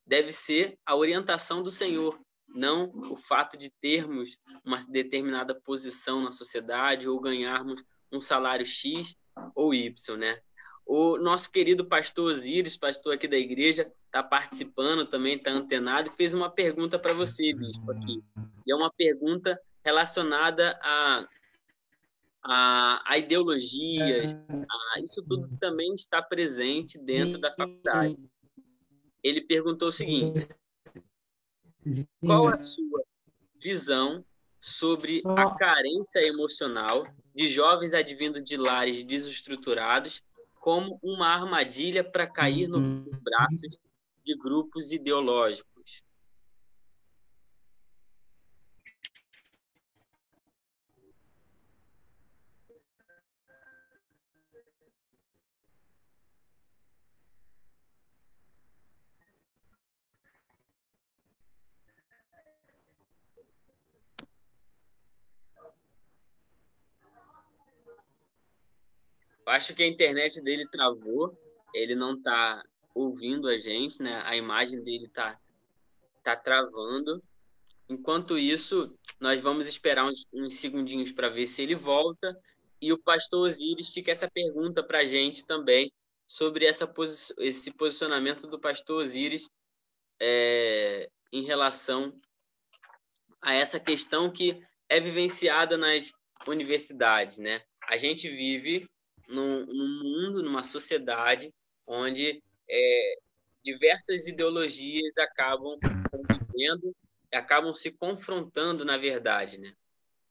deve ser a orientação do Senhor, não o fato de termos uma determinada posição na sociedade ou ganharmos um salário X ou Y, né? O nosso querido pastor Osíris, pastor aqui da igreja, está participando também, está antenado, e fez uma pergunta para você, bispo, aqui. E é uma pergunta relacionada a ideologias, isso tudo também está presente dentro da faculdade. Ele perguntou o seguinte: qual a sua visão sobre a carência emocional de jovens advindos de lares desestruturados como uma armadilha para cair nos braços de grupos ideológicos? Eu acho que a internet dele travou, ele não está ouvindo a gente, né? A imagem dele tá travando. Enquanto isso, nós vamos esperar uns segundinhos para ver se ele volta. E o pastor Osíris fica essa pergunta para a gente também sobre esse posicionamento do pastor Osíris em relação a essa questão que é vivenciada nas universidades, né? A gente vive num mundo, numa sociedade onde diversas ideologias acabam convivendo, acabam se confrontando, na verdade, né?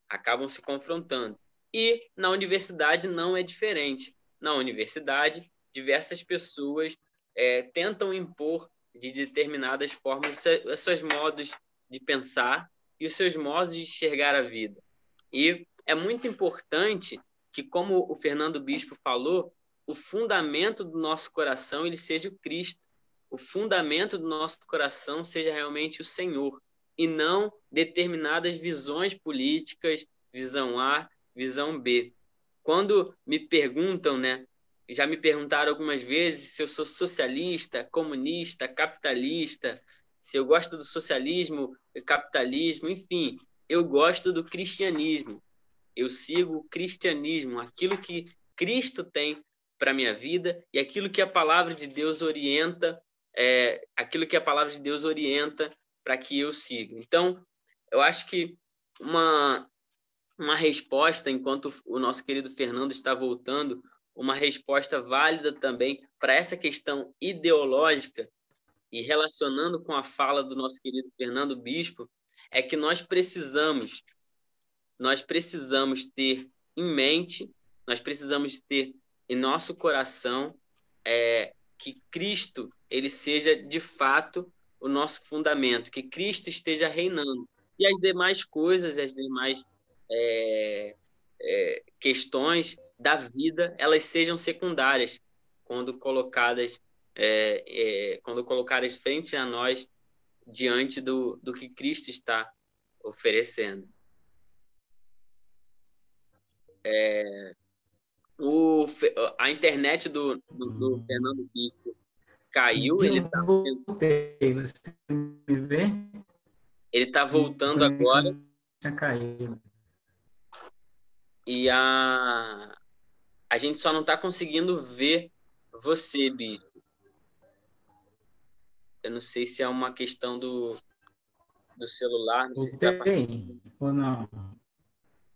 Acabam se confrontando. E na universidade não é diferente. Na universidade, diversas pessoas tentam impor de determinadas formas os seus modos de pensar e os seus modos de enxergar a vida. E é muito importante que, como o Fernando Bispo falou, o fundamento do nosso coração ele seja o Cristo. O fundamento do nosso coração seja realmente o Senhor, e não determinadas visões políticas, visão A, visão B. Quando me perguntam, né, já me perguntaram algumas vezes se eu sou socialista, comunista, capitalista, se eu gosto do socialismo, capitalismo, enfim, eu gosto do cristianismo. Eu sigo o cristianismo, aquilo que Cristo tem para minha vida e aquilo que a palavra de Deus orienta, para que eu siga. Então, eu acho que uma resposta, enquanto o nosso querido Fernando está voltando, uma resposta válida também para essa questão ideológica, e relacionando com a fala do nosso querido Fernando Bispo, é que nós precisamos ter em mente, nós precisamos ter em nosso coração que Cristo ele seja de fato o nosso fundamento, que Cristo esteja reinando. E as demais coisas, as demais questões da vida, elas sejam secundárias quando colocadas frente a nós diante do que Cristo está oferecendo. A internet do Fernando Bispo caiu, ele está voltando agora. E a gente só não está conseguindo ver você, Bispo. Eu não sei se é uma questão do celular, não sei se está Voltei ou não?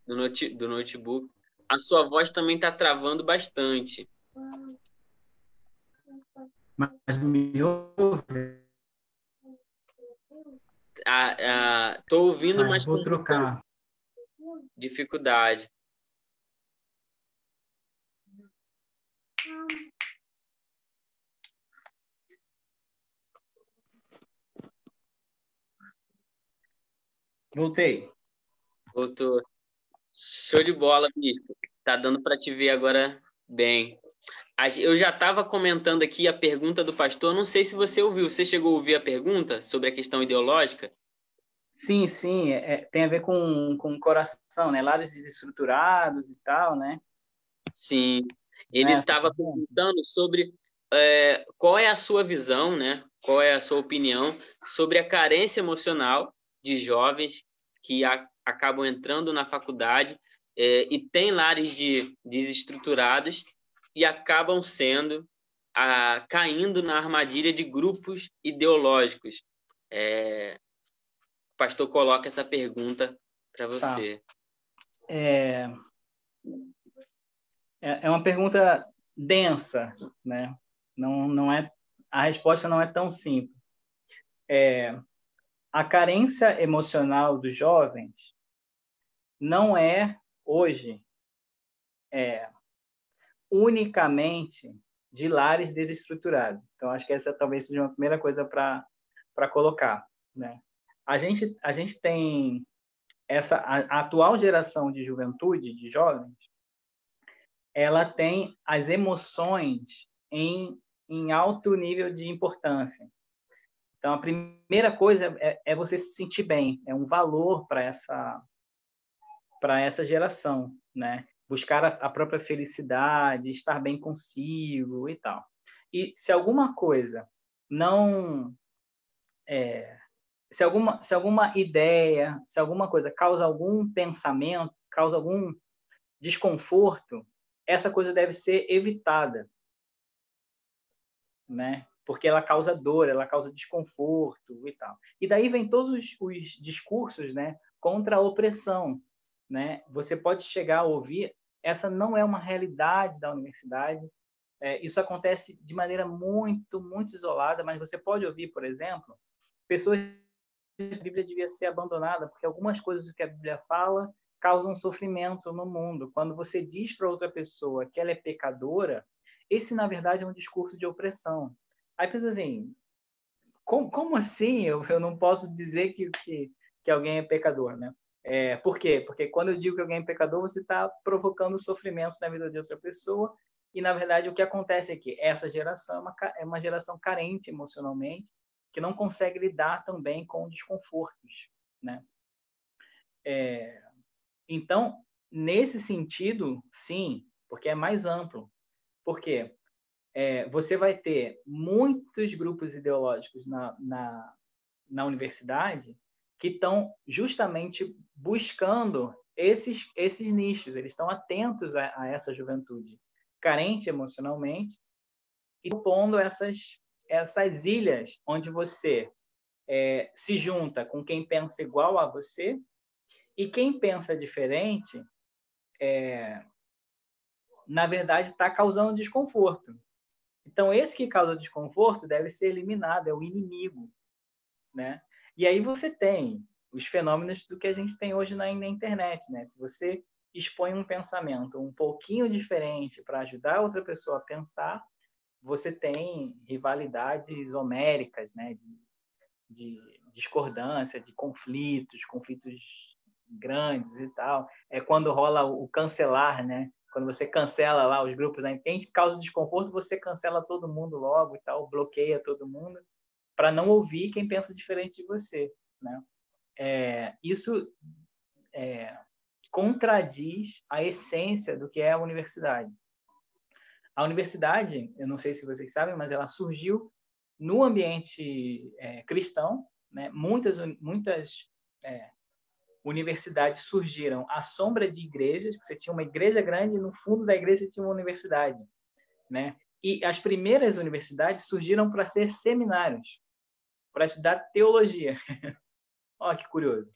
do notebook. A sua voz também está travando bastante. Mas me ouve? Tô ouvindo, Vai, mas com vou muita trocar. dificuldade. Voltei. Voltou. Show de bola, Bispo. Tá dando para te ver agora bem. Eu já estava comentando aqui a pergunta do pastor. Não sei se você ouviu. Você chegou a ouvir a pergunta sobre a questão ideológica? Sim, sim, tem a ver com o coração, né? Lares desestruturados e tal, né? Sim. Ele Nessa estava pergunta. perguntando sobre qual é a sua visão, né? Qual é a sua opinião sobre a carência emocional de jovens que acabam entrando na faculdade e têm lares desestruturados e acabam caindo na armadilha de grupos ideológicos. O pastor coloca essa pergunta para Tá. você. É uma pergunta densa, né? Não é, a resposta não é tão simples. A carência emocional dos jovens não é, hoje, unicamente de lares desestruturados. Então, acho que essa talvez seja uma primeira coisa para colocar, né? A gente tem a atual geração de juventude, de jovens, ela tem as emoções em alto nível de importância. Então, a primeira coisa é você se sentir bem, é um valor para essa geração, né? Buscar a própria felicidade, estar bem consigo e tal. E se alguma coisa não se alguma ideia, se alguma coisa causa algum pensamento, causa algum desconforto, essa coisa deve ser evitada, né? Porque ela causa dor, ela causa desconforto e tal. E daí vem todos os discursos, né, contra a opressão, né? Você pode chegar a ouvir, essa não é uma realidade da universidade, isso acontece de maneira muito, muito isolada, mas você pode ouvir, por exemplo, pessoas que a Bíblia devia ser abandonada, porque algumas coisas do que a Bíblia fala causam sofrimento no mundo. Quando você diz para outra pessoa que ela é pecadora, esse, na verdade, é um discurso de opressão. Aí pensa assim, como assim eu não posso dizer que alguém é pecador, né? Por quê? Porque quando eu digo que alguém é pecador, você está provocando sofrimento na vida de outra pessoa, e, na verdade, o que acontece é que essa geração é uma geração carente emocionalmente, que não consegue lidar também com desconfortos, né? Então, nesse sentido, sim, porque é mais amplo. Por quê? Você vai ter muitos grupos ideológicos na universidade que estão justamente buscando esses nichos, eles estão atentos a essa juventude carente emocionalmente e pondo essas ilhas onde você se junta com quem pensa igual a você e quem pensa diferente, na verdade, está causando desconforto. Então, esse que causa desconforto deve ser eliminado, é o inimigo, né? E aí você tem os fenômenos do que a gente tem hoje na internet, né? Se você expõe um pensamento um pouquinho diferente para ajudar outra pessoa a pensar, você tem rivalidades homéricas, né? De discordância, de conflitos grandes e tal. É quando rola o cancelar, né? Quando você cancela lá os grupos da internet, causa desconforto, você cancela todo mundo logo e tal, bloqueia todo mundo para não ouvir quem pensa diferente de você, né? Isso contradiz a essência do que é a universidade. A universidade, eu não sei se vocês sabem, mas ela surgiu no ambiente cristão, né? Muitas universidades surgiram à sombra de igrejas. Você tinha uma igreja grande e no fundo da igreja tinha uma universidade, né? E as primeiras universidades surgiram para ser seminários. para estudar teologia. Olha que curioso.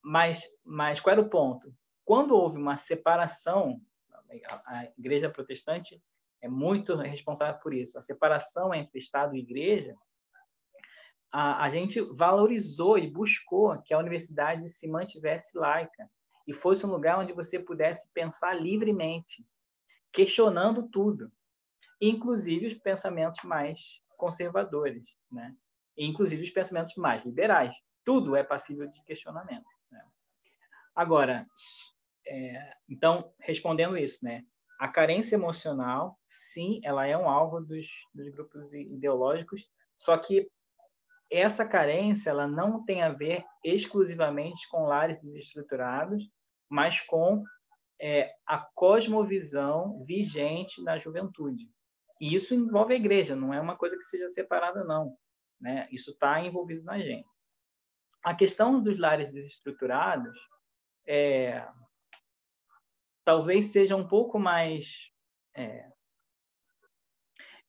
Mas qual era o ponto? Quando houve uma separação, a igreja protestante é muito responsável por isso, a separação entre Estado e igreja, a gente valorizou e buscou que a universidade se mantivesse laica e fosse um lugar onde você pudesse pensar livremente, questionando tudo, inclusive os pensamentos mais conservadores, né? E inclusive os pensamentos mais liberais. Tudo é passível de questionamento, né? Agora, então, respondendo isso, né? A carência emocional, sim, ela é um alvo dos grupos ideológicos, só que essa carência ela não tem a ver exclusivamente com lares desestruturados, mas com a cosmovisão vigente na juventude. E isso envolve a igreja, não é uma coisa que seja separada, não, né? Isso está envolvido na gente. A questão dos lares desestruturados talvez seja um pouco mais...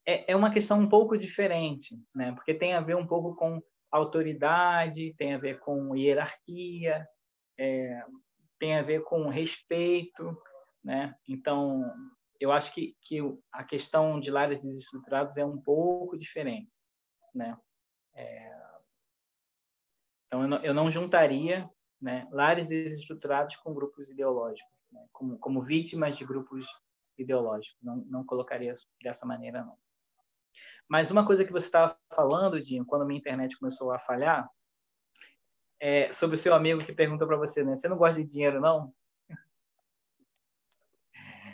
É uma questão um pouco diferente, né? Porque tem a ver um pouco com autoridade, tem a ver com hierarquia, tem a ver com respeito, né? Então, eu acho que a questão de lares desestruturados é um pouco diferente, né? Então, eu não juntaria, né, lares desestruturados com grupos ideológicos, né? Como vítimas de grupos ideológicos. Não colocaria dessa maneira, não. Mas uma coisa que você estava falando, Dinho, quando a minha internet começou a falhar, sobre o seu amigo que perguntou para você, né? Você não gosta de dinheiro, não?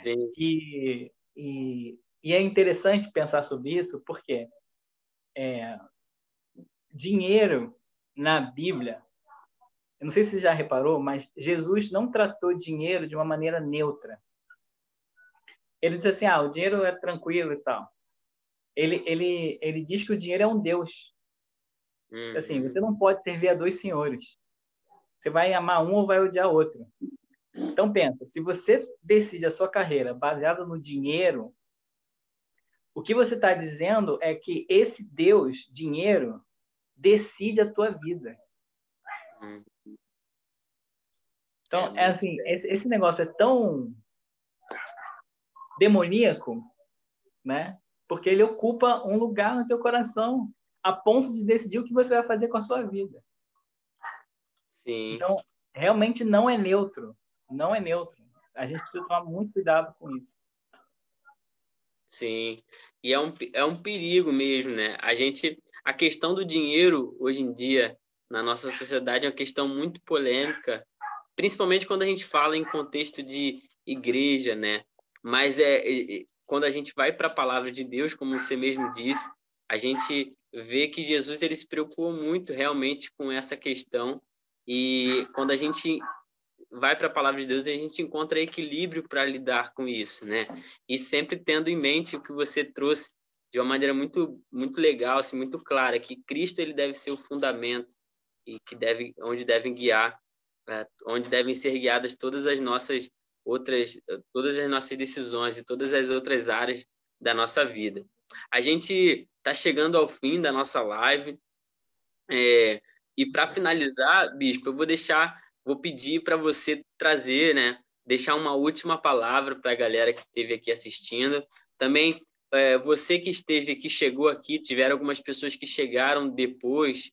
Sim. E é interessante pensar sobre isso, porque dinheiro na Bíblia, eu não sei se você já reparou, mas Jesus não tratou dinheiro de uma maneira neutra. Ele disse assim, o dinheiro é tranquilo e tal. Ele diz que o dinheiro é um Deus. Assim, você não pode servir a dois senhores. Você vai amar um ou vai odiar outro. Então, pensa, se você decide a sua carreira baseada no dinheiro, o que você está dizendo é que esse Deus, dinheiro, decide a tua vida. Então, assim, esse negócio é tão demoníaco, né? Porque ele ocupa um lugar no teu coração a ponto de decidir o que você vai fazer com a sua vida. Sim. Então, realmente não é neutro. Não é neutro. A gente precisa tomar muito cuidado com isso. Sim. E é um perigo mesmo, né? A questão do dinheiro, hoje em dia, na nossa sociedade, é uma questão muito polêmica, principalmente quando a gente fala em contexto de igreja, né? Mas quando a gente vai para a palavra de Deus, como você mesmo disse, a gente vê que Jesus ele se preocupou muito realmente com essa questão. E quando a gente vai para a palavra de Deus, a gente encontra equilíbrio para lidar com isso, né? E sempre tendo em mente o que você trouxe de uma maneira muito muito legal, assim, muito clara, que Cristo ele deve ser o fundamento e onde devem ser guiadas todas as nossas decisões e todas as outras áreas da nossa vida. A gente está chegando ao fim da nossa live, e para finalizar, Bispo, vou pedir para você trazer, né, deixar uma última palavra para a galera que esteve aqui assistindo. Também, você que esteve aqui, chegou aqui, tiveram algumas pessoas que chegaram depois,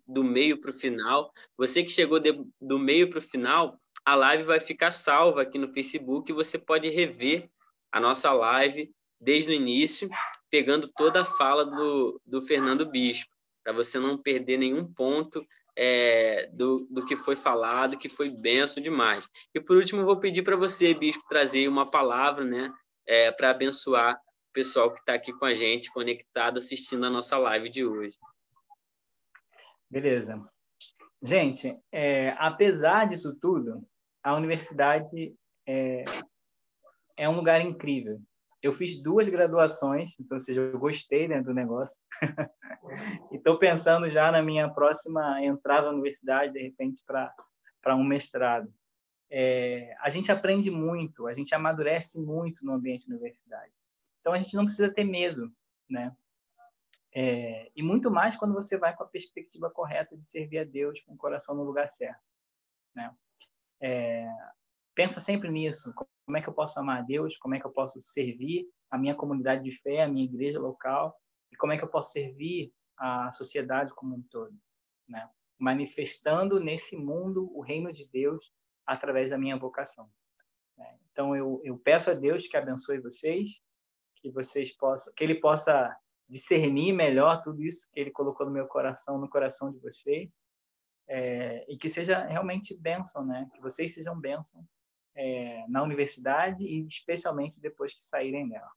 do meio para o final. Você que chegou do meio para o final, a live vai ficar salva aqui no Facebook e você pode rever a nossa live desde o início, pegando toda a fala do Fernando Bispo, para você não perder nenhum ponto do que foi falado, que foi benção demais. E por último, vou pedir para você, Bispo, trazer uma palavra, né, para abençoar o pessoal que está aqui com a gente, conectado, assistindo a nossa live de hoje. Beleza. Gente, apesar disso tudo, a universidade é um lugar incrível. Eu fiz 2 graduações, então, ou seja, eu gostei, né, do negócio. E estou pensando já na minha próxima entrada na universidade, de repente, para um mestrado. A gente aprende muito, a gente amadurece muito no ambiente da universidade. Então, a gente não precisa ter medo, né? E muito mais quando você vai com a perspectiva correta de servir a Deus com o coração no lugar certo, né? Pensa sempre nisso. Como é que eu posso amar a Deus? Como é que eu posso servir a minha comunidade de fé, a minha igreja local? E como é que eu posso servir a sociedade como um todo, né? Manifestando nesse mundo o reino de Deus através da minha vocação, né? Então, eu peço a Deus que abençoe vocês, que Ele possa discernir melhor tudo isso que Ele colocou no meu coração, no coração de vocês, e que seja realmente bênção, né? Que vocês sejam bênção na universidade e especialmente depois que saírem dela.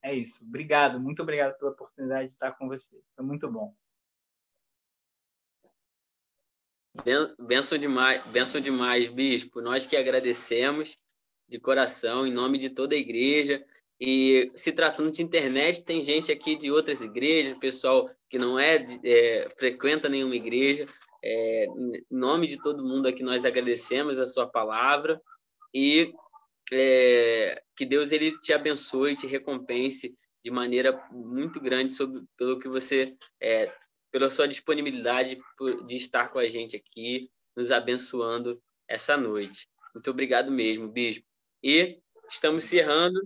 É isso. Obrigado, muito obrigado pela oportunidade de estar com você. Foi muito bom. Benção demais, bispo. Nós que agradecemos de coração, em nome de toda a igreja. E se tratando de internet, tem gente aqui de outras igrejas, pessoal que não frequenta nenhuma igreja. Em nome de todo mundo aqui, nós agradecemos a sua palavra e que Deus ele te abençoe e te recompense de maneira muito grande pelo que você pela sua disponibilidade de estar com a gente aqui, nos abençoando essa noite. Muito obrigado mesmo, bispo. E estamos encerrando.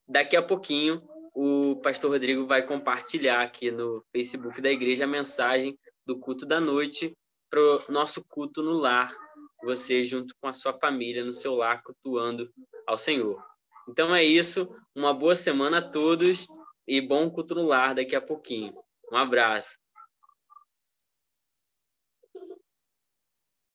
Daqui a pouquinho, o pastor Rodrigo vai compartilhar aqui no Facebook da igreja a mensagem do culto da noite para o nosso culto no lar. Você junto com a sua família no seu lar, cultuando ao Senhor. Então é isso. Uma boa semana a todos e bom culto no lar daqui a pouquinho. Um abraço.